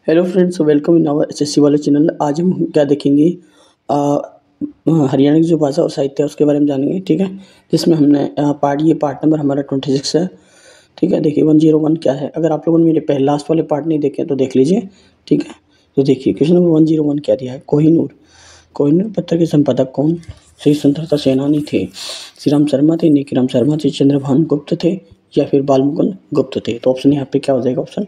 Hello friends, welcome in our SSC वाले channel. आज हम क्या देखेंगे, अ, हरियाणा की जो भाषा और साहित्य है उसके बारे में जानेंगे। ठीक है, जिसमें हमने पार्ट नंबर हमारा 26 है। ठीक है, देखिए 101 क्या है। अगर आप लोगों ने मेरे पहले लास्ट वाले पार्ट नहीं देखे तो देख लीजिए। ठीक है, तो देखिए क्वेश्चन नंबर 101 क्या दिया है। कोहिनूर पत्र के संपादक कौन? श्री स्वतंत्रता सेनानी थे, श्री राम शर्मा थे, नेकीराम शर्मा थे, चंद्रभान गुप्त थे, या फिर बालमुकुंद गुप्त थे। तो ऑप्शन यहाँ पे क्या हो जाएगा? ऑप्शन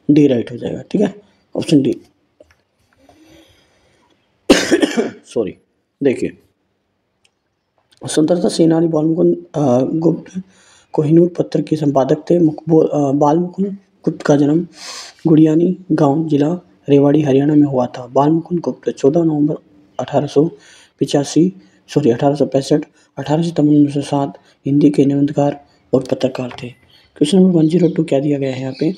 डी राइट हो जाएगा। ठीक है, ऑप्शन डी। सॉरी, देखिए स्वतंत्रता सेनानी बालमुकुंद गुप्त कोहिनूर पत्र के संपादक थे। बालमुकुंद गुप्त का जन्म गुड़ियानी गांव, जिला रेवाड़ी, हरियाणा में हुआ था। बालमुकुंद गुप्त 14 नवंबर 1885 1865 18 सितंबर 1907 हिंदी के निबंधकार और पत्रकार थे। क्वेश्चन नंबर 102 क्या दिया गया है यहाँ पे।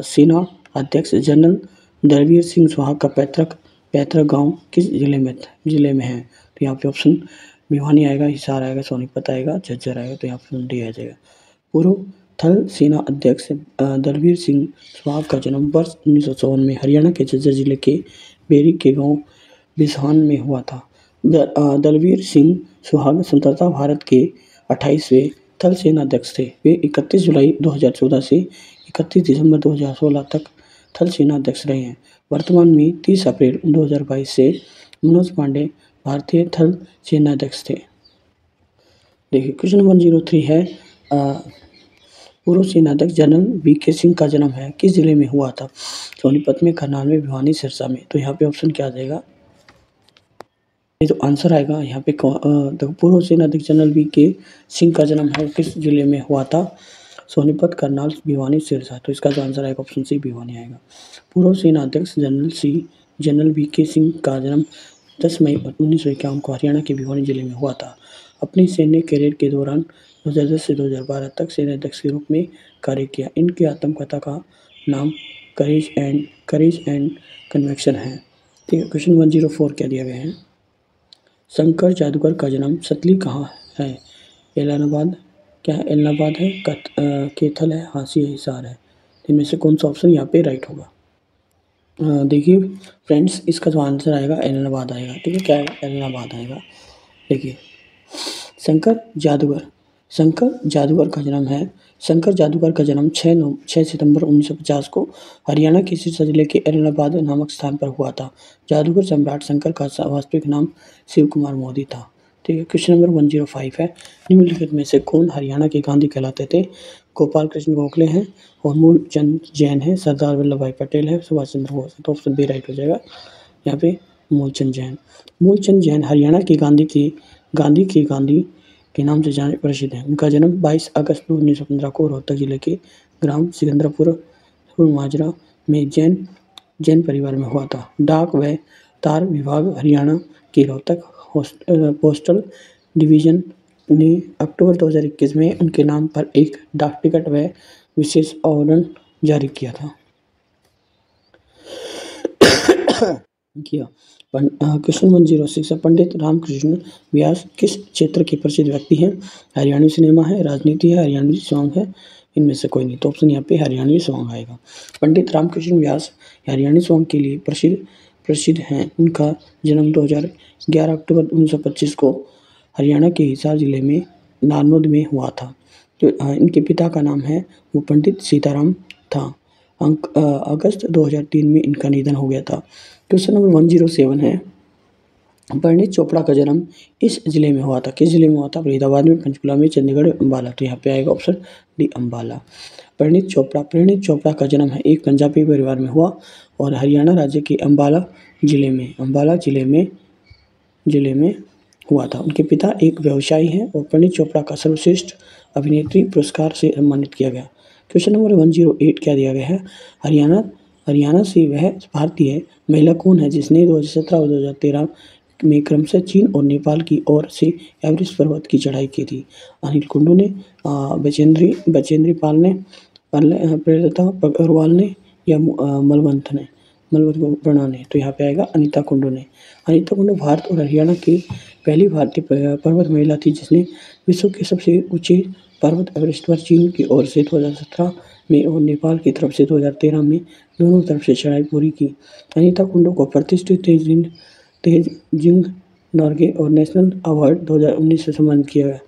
सेना अध्यक्ष जनरल दलवीर सिंह सुहाग का पैतृक गांव किस जिले में है? तो यहाँ पे ऑप्शन भिवानी आएगा, हिसार आएगा, सोनीपत आएगा, झज्जर आएगा। तो यहाँ पे डी आ जाएगा। पूर्व थल सेना अध्यक्ष दलवीर सिंह सुहाग का जन्म वर्ष 1954 में हरियाणा के झज्जर जिले के बेरी के गांव बिसहान में हुआ था। दलवीर सिंह सुहाग स्वतंत्रता भारत के 28वें थल सेना अध्यक्ष थे। वे 31 जुलाई 2014 से 31 दिसंबर 2016 तक थल सेना अध्यक्ष रहे हैं। वर्तमान में 30 अप्रैल 2022 से मनोज पांडे भारतीय थल सेना अध्यक्ष थे। देखिए क्वेश्चन 103 है। पूर्व सेनाध्यक्ष जनरल वीके सिंह का जन्म है किस जिले में हुआ था? सोनीपत में, करनाल में, भिवानी, सिरसा में। तो यहाँ पे ऑप्शन क्या आ जाएगा? ये जो आंसर आएगा यहाँ पे तो पूर्व सेनाध्यक्ष जनरल वीके सिंह का जन्म है किस जिले में हुआ था? सोनीपत, करनाल, भिवानी, सिरसा। तो इसका जो आंसर आएगा ऑप्शन सी भिवानी आएगा। पूर्व सेनाध्यक्ष जनरल वीके सिंह का जन्म 10 मई 1951 को हरियाणा के भिवानी जिले में हुआ था। अपनी सैन्य कैरियर के दौरान 2010 से 2012 तक सेनाध्यक्ष के रूप में कार्य किया। इनकी आत्मकथा का नाम करेज एंड कन्विक्शन है। ठीक है, क्वेश्चन 104 क्या दिया गया है। शंकर जादूगर का जन्म सतली कहाँ है? एलनाबाद क्या है? एलनाबाद है, कैथल है, हांसी है, हिसार है। इनमें से कौन सा ऑप्शन यहाँ पे राइट होगा? देखिए फ्रेंड्स, इसका जो आंसर आएगा एलनाबाद आएगा। ठीक है, क्या है? एलनाबाद आएगा। देखिए शंकर जादूगर का जन्म 6 सितंबर 1950 को हरियाणा के सिरसा जिले के एलनाबाद नामक स्थान पर हुआ था। जादूगर सम्राट शंकर का वास्तविक नाम शिव कुमार मोदी था। ठीक है, क्वेश्चन नंबर 105 है। निम्नलिखित में से कौन हरियाणा के गांधी कहलाते थे? गोपाल कृष्ण गोखले हैं, और मूलचंद जैन है, सरदार वल्लभ भाई पटेल है, सुभाष चंद्र बोस है। तो ऑप्शन बी राइट हो जाएगा यहाँ पे, मूलचंद जैन हरियाणा के गांधी के नाम से जाने प्रसिद्ध हैं। उनका जन्म 22 अगस्त 1915 को रोहतक जिले के ग्राम सिकंदरपुर माजरा में जैन परिवार में हुआ था। डाक व तार विभाग हरियाणा के रोहतक पोस्टल डिवीजन ने अक्टूबर 2021 में उनके नाम पर एक डाक टिकट व विशेष आवरण जारी किया था। क्वेश्चन 106 है। पंडित रामकृष्ण व्यास किस क्षेत्र के प्रसिद्ध व्यक्ति हैं? हरियाणवी सिनेमा है, राजनीति है, हरियाणवी सॉन्ग है, इनमें से कोई नहीं। तो ऑप्शन यहाँ पे हरियाणवी सॉन्ग आएगा। पंडित रामकृष्ण व्यास हरियाणवी सॉन्ग के लिए प्रसिद्ध हैं। उनका जन्म 2011 अक्टूबर 1925 को हरियाणा के हिसार जिले में नारनौद में हुआ था। तो इनके पिता का नाम है वो पंडित सीताराम था। अगस्त 2003 में इनका निधन हो गया था। क्वेश्चन नंबर 107 है। परिणीत चोपड़ा का जन्म इस जिले में हुआ था। किस जिले में हुआ था? फरीदाबाद में, पंचकुला में, चंडीगढ़, अम्बाला। तो यहाँ पे आएगा ऑप्शन डी अम्बाला। परिणीत चोपड़ा का जन्म है एक पंजाबी परिवार में हुआ और हरियाणा राज्य के अम्बाला जिले में हुआ था। उनके पिता एक व्यवसायी हैं और परिणीत चोपड़ा का सर्वश्रेष्ठ अभिनेत्री पुरस्कार से सम्मानित किया गया। क्वेश्चन नंबर 108 क्या दिया गया है। हरियाणा से वह भारतीय महिला कौन है जिसने 2017 और 2013 में क्रमशः चीन और नेपाल की ओर से एवरेस्ट पर्वत की चढ़ाई की थी? अनिल कुंडू ने, बचेंद्री पाल ने, प्रेरिता अग्रवाल ने, या मलवंत प्रणा ने। तो यहाँ पे आएगा अनीता कुंडू ने। अनीता कुंडू भारत और हरियाणा की पहली भारतीय पर्वत महिला थी जिसने विश्व के सबसे ऊंचे पर्वत एवरेस्ट पर चीन की ओर से 2017 में और नेपाल की तरफ से 2013 में दोनों तरफ से चढ़ाई पूरी की। अनीता कुंडू को प्रतिष्ठित तेजिंग नॉर्गे और नेशनल अवार्ड 2019 से सम्मानित किया गया।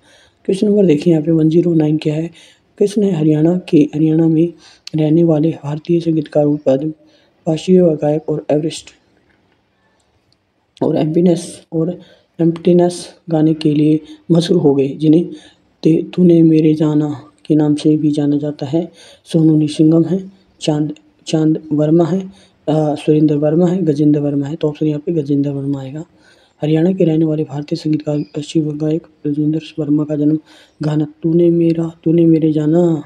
क्वेश्चन नंबर देखिए यहाँ पे 109 क्या है। किसने हरियाणा में रहने वाले भारतीय संगीतकार उत्पादक राष्ट्रीय गायक और एवरेस्ट और एम्प्टीनेस गाने के लिए मशहूर हो गए, जिन्हें तूने मेरे जाना के नाम से भी जाना जाता है। सोनू निसिंगम है, चांद वर्मा है, सुरेंद्र वर्मा है, गजेंद्र वर्मा है। तो ऑप्शन यहाँ पे गजेंद्र वर्मा आएगा। हरियाणा के रहने वाले भारतीय संगीतकार राष्ट्रीय गायक गजेंद्र वर्मा का जन्म गाना तूने मेरे जाना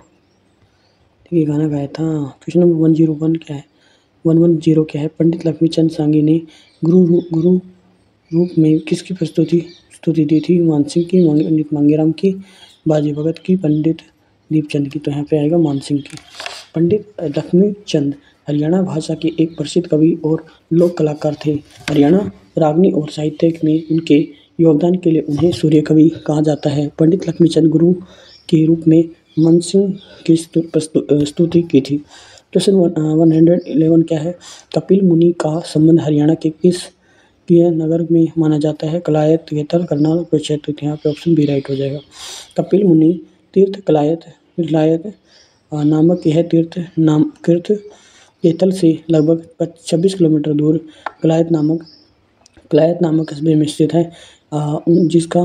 ये गाना गाया था। क्वेश्चन नंबर 101 क्या है। 110 क्या है। पंडित लक्ष्मीचंद सांगी ने गुरु रूप में किसकी स्तुति दी थी। मानसिंह की, पंडित मांगेराम की, बाजी भगत की, पंडित दीपचंद की। तो यहाँ पे आएगा मानसिंह की। पंडित लक्ष्मीचंद हरियाणा भाषा के एक प्रसिद्ध कवि और लोक कलाकार थे। हरियाणा रागनी और साहित्य में उनके योगदान के लिए उन्हें सूर्य कवि कहा जाता है। पंडित लक्ष्मीचंद गुरु के रूप में मानसिंह की स्तुति की थी। क्वेश्चन 111 क्या है। कपिल मुनि का संबंध हरियाणा के किस नगर में माना जाता है। कलायत, गेतल, करनाल, कुरुक्षेत्र। यहाँ पे ऑप्शन बी राइट हो जाएगा। कपिल मुनि तीर्थ कलायत नामक यह तीर्थ गेतल से लगभग 26 किलोमीटर दूर कलायत नामक कस्बे में स्थित है, जिसका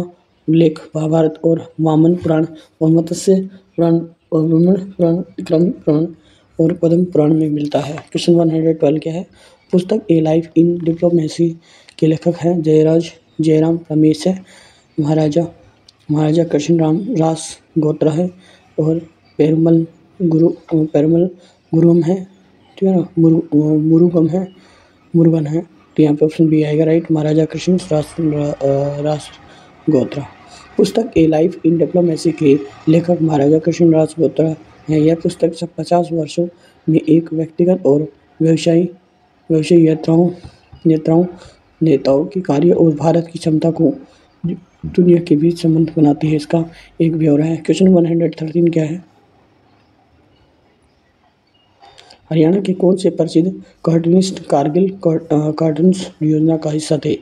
उल्लेख महाभारत और वामन पुराण और मत्स्य पुराण और ब्रह्मण पुराण, विक्रम पुराण और पद्म पुराण में मिलता है। क्वेश्चन 112 क्या है। पुस्तक ए लाइफ इन डिप्लोमेसी के लेखक हैं जयराम रमेश है, महाराजा कृष्णराम रास गोत्रा है और पेरुमल गुरुम है, ठीक है ना, मुरुगन है। तो यहाँ पे ऑप्शन बी आएगा राइट, महाराजा कृष्ण रास गोत्रा। पुस्तक ए लाइफ इन डिप्लोमेसी के लेखक महाराजा कृष्ण रास गोत्रा है। यह पुस्तक 50 वर्षों में एक व्यक्तिगत और व्यवसायी नेताओं के कार्य और भारत की क्षमता को दुनिया के बीच संबंध बनाती है। इसका एक ब्यौरा है। क्वेश्चन 113 क्या है। हरियाणा के कौन से प्रसिद्ध कार्टूनिस्ट कारगिल कार्टून्स योजना का हिस्सा थे।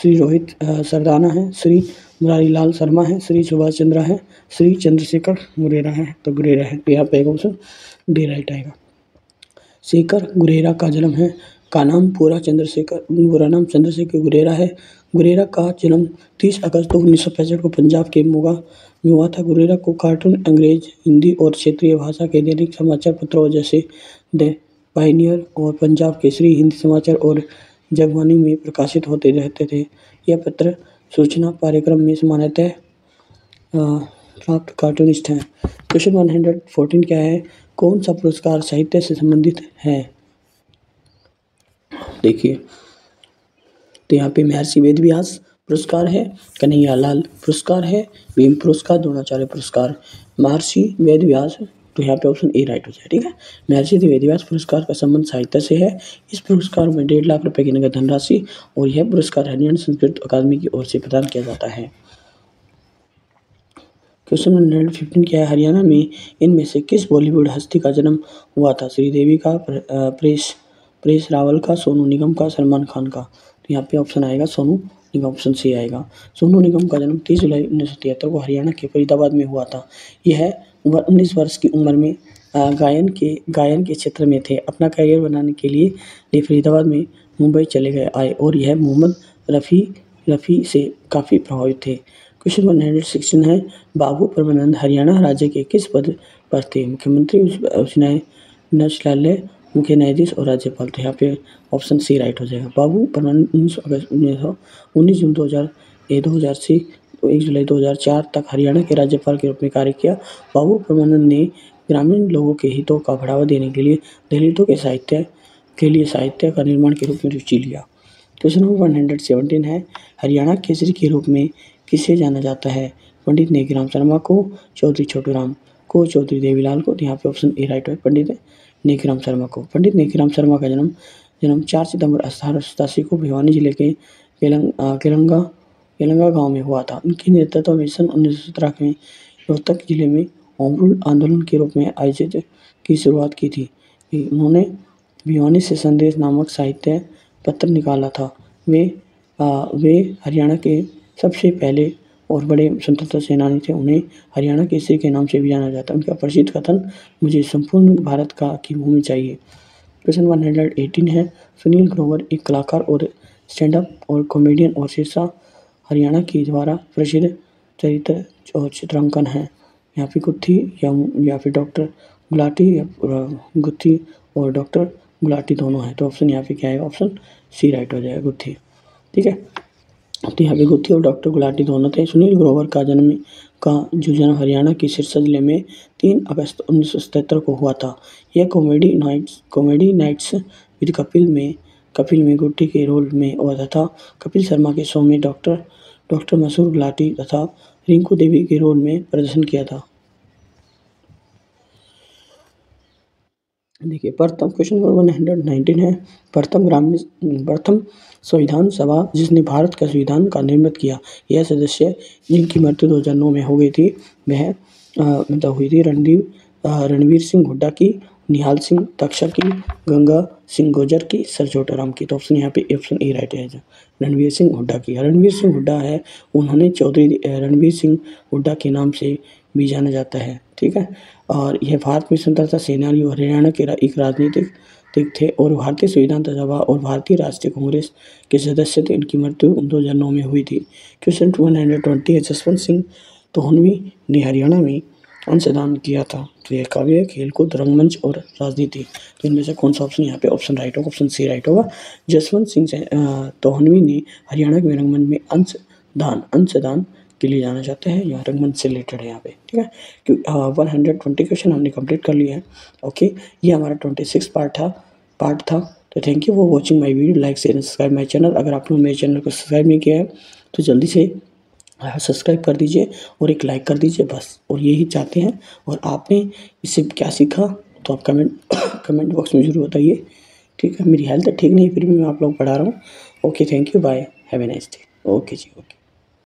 श्री रोहित सरदाना है, श्री मुरारी लाल शर्मा है, श्री सुभाष चंद्रा है, श्री चंद्रशेखर गुरेरा है। तो गुरेरा है। तो यहाँ पे ऑप्शन डी राइट आएगा। शेखर गुरेरा का जन्म है का नाम पूरा नाम चंद्रशेखर गुरेरा है। गुरेरा का जन्म 30 अगस्त 1965 को पंजाब के मोगा में हुआ था। गुरेरा को कार्टून अंग्रेज, हिंदी और क्षेत्रीय भाषा के दैनिक समाचार पत्रों जैसे द पायनियर और पंजाब केसरी, हिंदी समाचार और जगबानी में प्रकाशित होते रहते थे। यह पत्र सूचना कार्यक्रम में मान्यता प्राप्त कार्टूनिस्ट हैं। क्वेश्चन 114 क्या है। कौन सा पुरस्कार साहित्य से संबंधित है। देखिए, तो यहाँ पे महर्षि वेदव्यास पुरस्कार है, कन्हैया लाल पुरस्कार है, भीम पुरस्कार, द्रोणाचार्य पुरस्कार, महर्षि वेदव्यास। तो यहाँ पे ऑप्शन ए राइट हो जाए, ठीक है। महर्षि वेदव्यास पुरस्कार का संबंध साहित्य से है। इस पुरस्कार में 1.5 लाख रुपए की नगद धनराशि और यह पुरस्कार हरियाणा संस्कृत अकादमी की ओर से प्रदान किया जाता है। क्वेश्चन 115 क्या है। हरियाणा में इनमें से किस बॉलीवुड हस्ती का जन्म हुआ था। श्रीदेवी का, परेश रावल का, सोनू निगम का, सलमान खान का। तो यहाँ पे ऑप्शन आएगा सोनू निगम, ऑप्शन सी आएगा। सोनू निगम का जन्म 30 जुलाई 1973 को हरियाणा के फरीदाबाद में हुआ था। यह 19 वर्ष की उम्र में गायन के क्षेत्र में थे। अपना करियर बनाने के लिए फरीदाबाद में मुंबई चले आए और यह मोहम्मद रफ़ी से काफ़ी प्रभावित थे। क्वेश्चन 116 है। बाबू परमानंद हरियाणा राज्य के किस पद पर थे। मुख्यमंत्री, उच्च न्यायालय, मुख्य न्यायाधीश और राज्यपाल। तो यहाँ पे ऑप्शन सी राइट हो जाएगा। बाबू परमानंद 19 जून 2000 से 1 जुलाई 2004 तक हरियाणा के राज्यपाल के रूप में कार्य किया। बाबू परमानंद ने ग्रामीण लोगों के हितों का बढ़ावा देने के लिए दलितों के साहित्य का निर्माण के रूप में रुचि लिया। क्वेश्चन नंबर 117 है। हरियाणा केसरी के रूप में किसे जाना जाता है। पंडित नेकीराम शर्मा को, चौधरी छोटूराम को, चौधरी देवीलाल को। तो यहाँ पे ऑप्शन ए राइट है, पंडित नेकीराम शर्मा को। पंडित नेकीराम शर्मा का जन्म 4 सितंबर 1887 को भिवानी जिले के केलंगा गांव में हुआ था। उनके नेतृत्व में सन 1917 में रोहतक जिले में होम रूल आंदोलन के रूप में आयोजित की शुरुआत की थी। उन्होंने भिवानी से संदेश नामक साहित्य पत्र निकाला था। वे हरियाणा के सबसे पहले और बड़े स्वतंत्रता सेनानी थे। उन्हें हरियाणा केसरी के नाम से भी जाना जाता है। उनका प्रसिद्ध कथन, मुझे संपूर्ण भारत की भूमि चाहिए। क्वेश्चन 118 है, सुनील ग्रोवर एक कलाकार और स्टैंड अप और कॉमेडियन और सिरसा हरियाणा के द्वारा प्रसिद्ध चरित्र और चित्रांकन है। यहाँ पे गुत्थी या फिर डॉक्टर गुलाटी या गुत्थी और डॉक्टर गुलाटी दोनों हैं। तो ऑप्शन यहाँ पे क्या है, ऑप्शन सी राइट हो जाएगा, गुत्थी। ठीक है, तो यहाँ पे गुत्थी और डॉक्टर गुलाटी दोनों थे। सुनील ग्रोवर का जन्म हरियाणा के सिरसा जिले में 3 अगस्त 1977 को हुआ था। यह कॉमेडी नाइट्स विद कपिल में गुड्डी के रोल में और तथा कपिल शर्मा के शो में डॉक्टर मसूर गुलाटी तथा रिंकू देवी के रोल में प्रदर्शन किया था। देखिए, प्रथम क्वेश्चन नंबर 119 है, प्रथम संविधान सभा जिसने भारत का संविधान का निर्मित किया, यह सदस्य जिनकी मृत्यु 2009 में हो गई थी, वह हुई थी रणवीर सिंह हुड्डा की, निहाल सिंह तक्षक की, गंगा सिंह गुर्जर की, सर छोटाराम की। तो ऑप्शन यहाँ पे ऑप्शन ए राइट है, रणवीर सिंह हुड्डा की। रणवीर सिंह हुड्डा है, उन्होंने चौधरी रणवीर सिंह हुड्डा के नाम से भी जाना जाता है। ठीक है, और यह भारत में स्वतंत्रता सेनानी और हरियाणा के एक राजनीतिक थे और भारतीय संविधान सभा और भारतीय राष्ट्रीय कांग्रेस के सदस्य थे। इनकी मृत्यु 2009 में हुई थी। क्वेश्चन 120 है, जसवंत सिंह तोहनवी ने हरियाणा में अंशदान किया था। तो यह काव्य, खेलकूद, रंगमंच और राजनीति, तो इनमें से कौन सा ऑप्शन यहाँ पे ऑप्शन राइट होगा, ऑप्शन सी राइट होगा। जसवंत सिंह तोहनवी ने हरियाणा के रंगमंच में अंशदान के लिए जाना जाता है, या रंगमंच से रिलेटेड है यहाँ पे। ठीक है, क्योंकि 120 क्वेश्चन हमने कंप्लीट कर लिया है। ओके, ये हमारा 26 पार्ट था। तो thank you for watching my video, like share subscribe my channel. अगर आप लोग मेरे चैनल को सब्सक्राइब नहीं किया है तो जल्दी से सब्सक्राइब कर दीजिए और एक लाइक कर दीजिए, बस। और यही चाहते हैं। और आपने इससे क्या सीखा तो आप कमेंट बॉक्स में ज़रूर बताइए। ठीक है, मेरी हेल्थ ठीक नहीं, फिर भी मैं आप लोग पढ़ा रहा हूँ। Okay, thank you, bye, have a nice day. Okay जी, ओके।